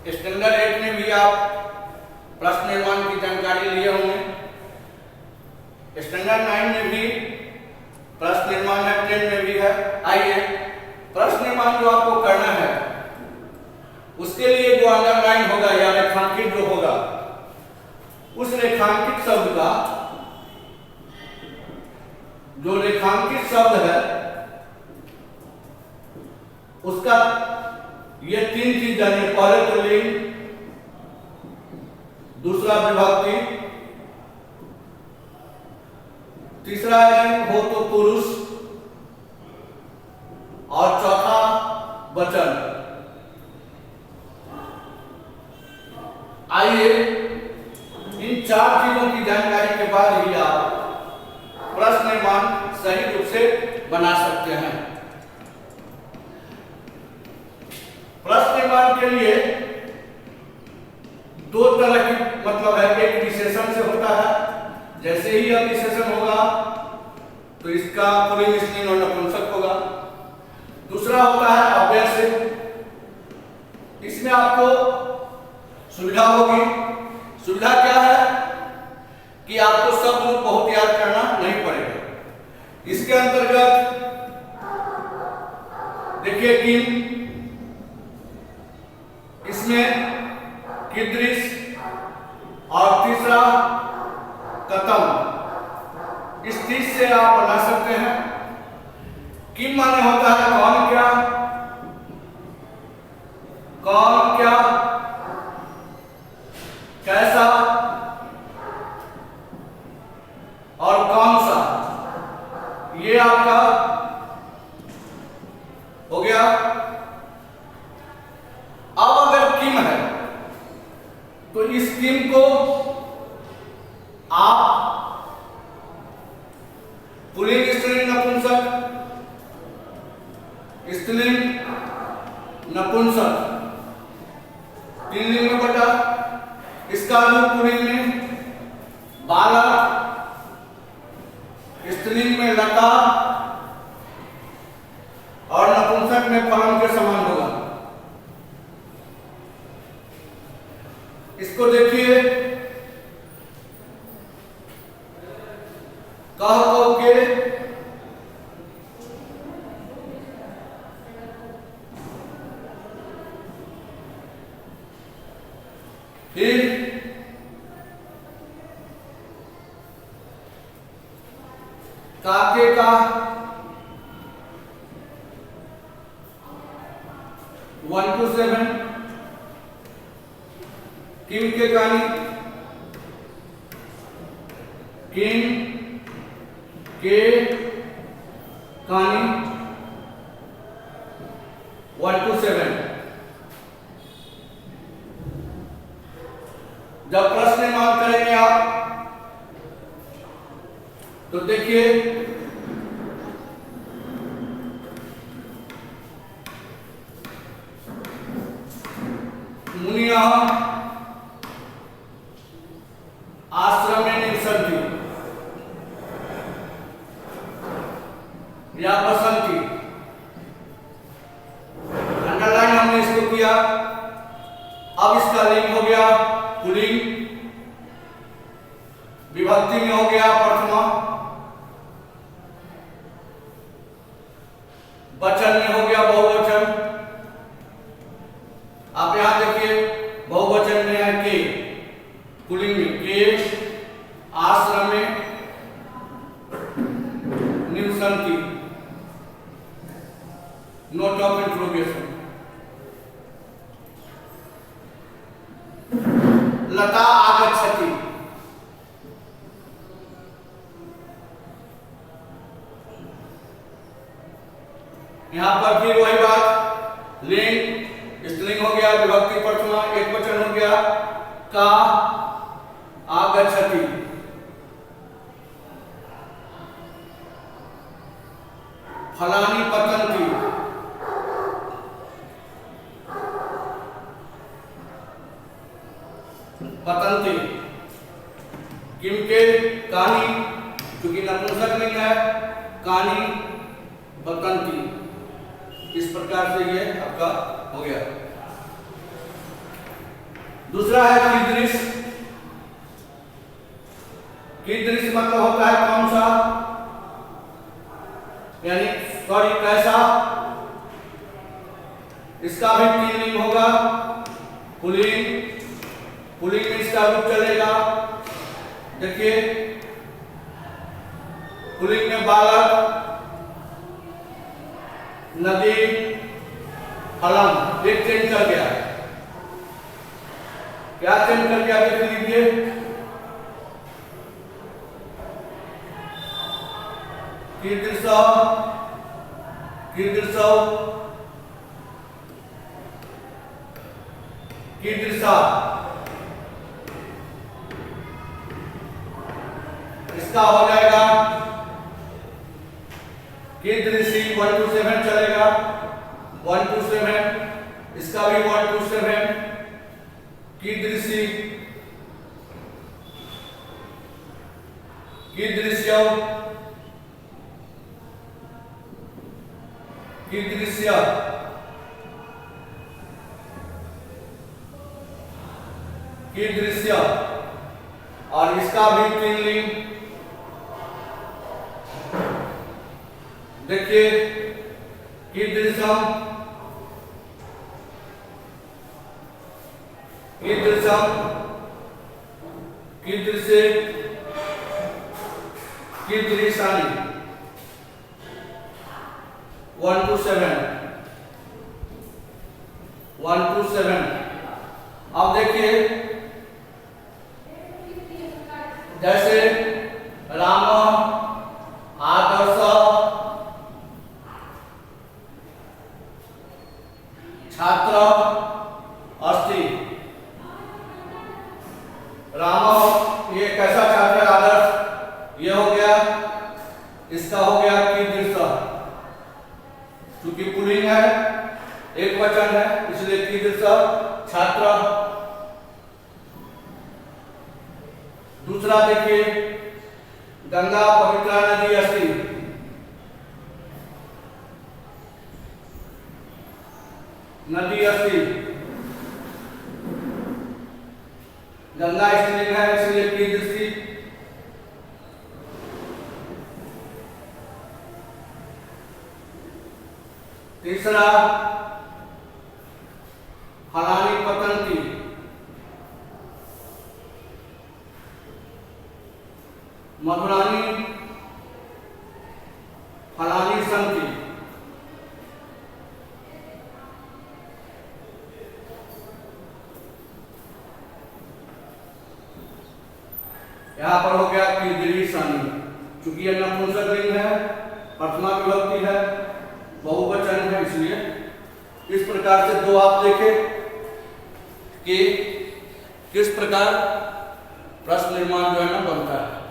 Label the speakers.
Speaker 1: Standard 8 में भी आप प्रश्न निर्माण की जानकारी लिए होंगे। स्टैंडर्ड 9 में भी प्रश्न निर्माण है, 10 में भी है। आइए प्रश्न निर्माण जो आपको करना है उसके लिए जो अंडरलाइन होगा या रेखांकित जो होगा, उस रेखांकित शब्द का जो रेखांकित शब्द है उसका ये 3 चीज जानिए। पहले तो लिंग, दूसरा विभक्ति, तीसरा लिंग हो तो पुरुष और चौथा वचन। आइए इन 4 चीजों की जानकारी के बाद ही आप प्रश्न निर्माण सही रूप से बना सकते हैं। प्रश्न निर्माण के लिए 2 तरह की मतलब है, एक विशेषण से होता है। जैसे ही यह विशेषण होगा तो इसका पुल्लिंग स्त्रीलिंग और नपुंसक होगा। दूसरा होता है अव्यय से। इसमें आपको सुविधा होगी। सुविधा क्या है कि आपको शब्द रूप बहुत याद करना नहीं पड़ेगा। इसके अंतर्गत देखिए कि इसमें कीदृश और तीसरा कथम, इस चीज से आप बना सकते हैं। किम माने होता है कौन क्या, कौन क्या, कैसा और कौन सा, ये आपका हो गया। अब अगर किम है तो इस किम को आप पुल्लिंग स्त्रीलिंग नपुंसक, स्त्रीलिंग नपुंसक 3 लिंग में बटा। इसका रूप पुल्लिंग में बालक, स्त्रीलिंग में लता और नपुंसक में फलन के समान होगा। इसको देखिए, कह कह के फिर काके का 1 to 7, किम के कहानी, किम के कहानी 1 to 7। जब प्रश्न निर्माण करेंगे आप तो देखिए मुनिया आश्रम में निवसन्ति या बसंती। अंडरलाइन हमने इसको किया। अब इसका लिंग हो गया पुल्लिंग, विभक्ति में हो गया प्रथमा, वचन में हो गया बहुवचन। आप यहां देखिए बहुवचन में है के, पुल्लिंग में के, आश्रम में निवसन्ति, नोट ऑफ इंट्रोगेशन। लता आगच्छति, यहां पर फिर वही बात, लिंग स्त्रीलिंग हो गया, विभक्ति प्रथमा, एक वचन हो गया का आगच्छति। फलानी पतंती, पतंती। किम के कहानी, क्योंकि नपुंसक लिंग है, कहानी पतंती। इस प्रकार से ये आपका हो गया। दूसरा है कीदृश। कीदृश मतलब होता है कौन सा, यानी सॉरी कैसा। इसका भी 3 लिंग होगा। पुल्लिंग, पुल्लिंग में इसका रूप चलेगा। देखिए पुल्लिंग में बालक, नदी, फलम। एक चेंज कर गया। क्या चेंज कर गया देख लीजिए। कीदृशः, कीदृशः, कीदृशा। इसका हो जाएगा कीदृशी। 1 to 7 चलेगा। 1 to 7। इसका भी 1 to 7। कीदृशी, कीदृश्यौ, कीदृश्य, कीदृश्य। और इसका भी 3 लिंग। देखिए कीदृशम, कीदृशम, कीदृशे, कीदृशानि। 1 to 7। 1 to 7। अब देखिए जैसे राम, आदर्श, छात्र, अस्ति। राम ये कैसा छात्र है, आदर्श। ये हो गया, इसका हो गया कीदृश। क्योंकि पुल्लिंग है, एक वचन है, इसलिए कीदृश छात्र। दूसरा देखिए गंगा पवित्रा नदी अस्ति। नदी अस्ति, गंगा स्त्रीलिंग है, इसलिए कीदृशी। तीसरा फलानी पतंती। मधुरानी, फलानी संति। यहां पर हो गया कीदृशानि। चूंकि यह नपुंसक लिंग है, प्रथमा विभक्ति है, बहुवचन है, इसलिए इस प्रकार से 2 आप देखें कि किस प्रकार प्रश्न निर्माण जो है ना बनता है।